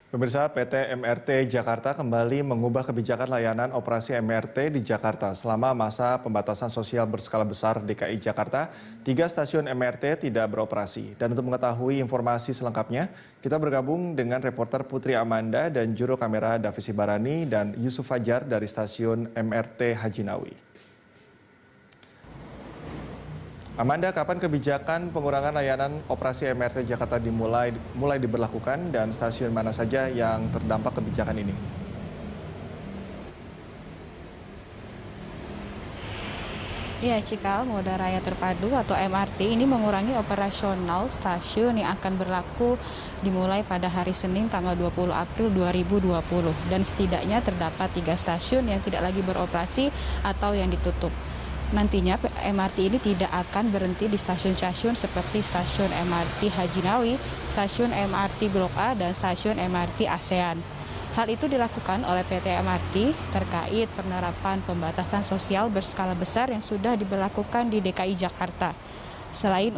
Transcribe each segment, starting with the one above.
Pemirsa, PT MRT Jakarta kembali mengubah kebijakan layanan operasi MRT di Jakarta. Selama masa pembatasan sosial berskala besar DKI Jakarta, 3 stasiun MRT tidak beroperasi. Dan untuk mengetahui informasi selengkapnya, kita bergabung dengan reporter Putri Amanda dan juru kamera Davisi Barani dan Yusuf Fajar dari stasiun MRT Haji Nawi. Amanda, kapan kebijakan pengurangan layanan operasi MRT Jakarta mulai diberlakukan dan stasiun mana saja yang terdampak kebijakan ini? Ya, Cikal, Moda Raya Terpadu atau MRT ini mengurangi operasional stasiun yang akan berlaku dimulai pada hari Senin tanggal 20 April 2020 dan setidaknya terdapat 3 stasiun yang tidak lagi beroperasi atau yang ditutup. Nantinya MRT ini tidak akan berhenti di stasiun-stasiun seperti stasiun MRT Haji Nawi, stasiun MRT Blok A, dan stasiun MRT ASEAN. Hal itu dilakukan oleh PT MRT terkait penerapan pembatasan sosial berskala besar yang sudah diberlakukan di DKI Jakarta. Selain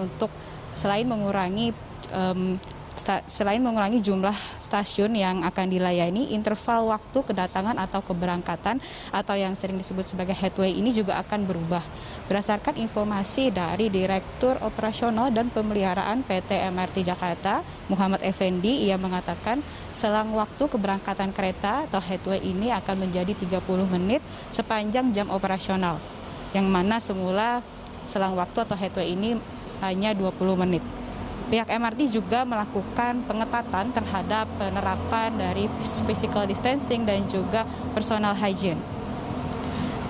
mengurangi jumlah stasiun yang akan dilayani, interval waktu kedatangan atau keberangkatan atau yang sering disebut sebagai headway ini juga akan berubah. Berdasarkan informasi dari Direktur Operasional dan Pemeliharaan PT MRT Jakarta, Muhammad Effendi, ia mengatakan selang waktu keberangkatan kereta atau headway ini akan menjadi 30 menit sepanjang jam operasional, yang mana semula selang waktu atau headway ini hanya 20 menit. Pihak MRT juga melakukan pengetatan terhadap penerapan dari physical distancing dan juga personal hygiene.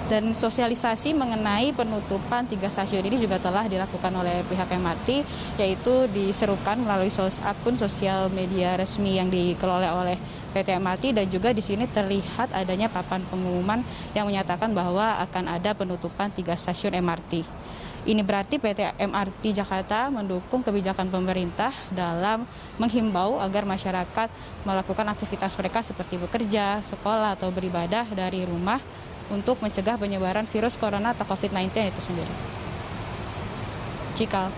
Dan sosialisasi mengenai penutupan 3 stasiun ini juga telah dilakukan oleh pihak MRT, yaitu diserukan melalui akun sosial media resmi yang dikelola oleh PT MRT, dan juga di sini terlihat adanya papan pengumuman yang menyatakan bahwa akan ada penutupan 3 stasiun MRT. Ini berarti PT MRT Jakarta mendukung kebijakan pemerintah dalam menghimbau agar masyarakat melakukan aktivitas mereka seperti bekerja, sekolah, atau beribadah dari rumah untuk mencegah penyebaran virus corona atau COVID-19 itu sendiri. Cikal.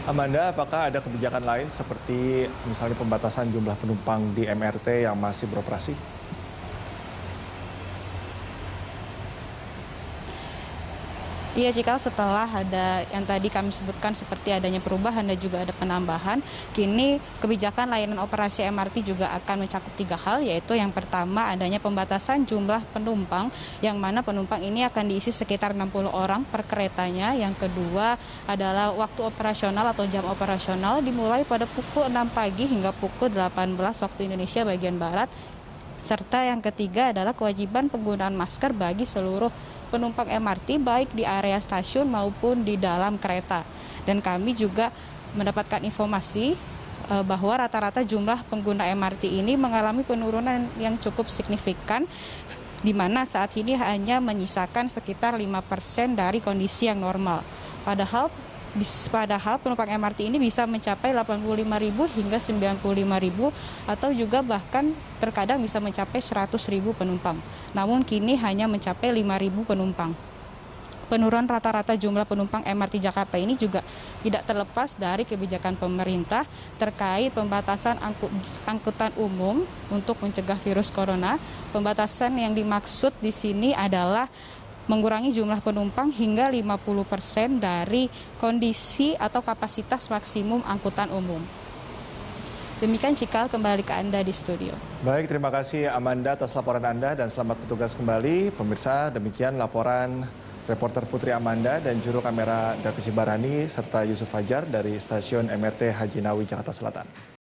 Amanda, apakah ada kebijakan lain seperti misalnya pembatasan jumlah penumpang di MRT yang masih beroperasi? Iya, Cikal, setelah ada yang tadi kami sebutkan seperti adanya perubahan dan juga ada penambahan, kini kebijakan layanan operasi MRT juga akan mencakup 3 hal, yaitu yang pertama adanya pembatasan jumlah penumpang, yang mana penumpang ini akan diisi sekitar 60 orang per keretanya. Yang kedua adalah waktu operasional atau jam operasional dimulai pada pukul 6 pagi hingga pukul 18 waktu Indonesia bagian Barat. Serta yang ketiga adalah kewajiban penggunaan masker bagi seluruh penumpang MRT baik di area stasiun maupun di dalam kereta. Dan kami juga mendapatkan informasi bahwa rata-rata jumlah pengguna MRT ini mengalami penurunan yang cukup signifikan, di mana saat ini hanya menyisakan sekitar 5% dari kondisi yang normal. Padahal penumpang MRT ini bisa mencapai 85.000 hingga 95.000 atau juga bahkan terkadang bisa mencapai 100.000 penumpang. Namun kini hanya mencapai 5.000 penumpang. Penurunan rata-rata jumlah penumpang MRT Jakarta ini juga tidak terlepas dari kebijakan pemerintah terkait pembatasan angkutan umum untuk mencegah virus corona. Pembatasan yang dimaksud di sini adalah mengurangi jumlah penumpang hingga 50% dari kondisi atau kapasitas maksimum angkutan umum. Demikian, Cikal, kembali ke Anda di studio. Baik, terima kasih Amanda atas laporan Anda dan selamat bertugas kembali. Pemirsa, demikian laporan reporter Putri Amanda dan juru kamera Davisi Barani serta Yusuf Fajar dari stasiun MRT Haji Nawi, Jakarta Selatan.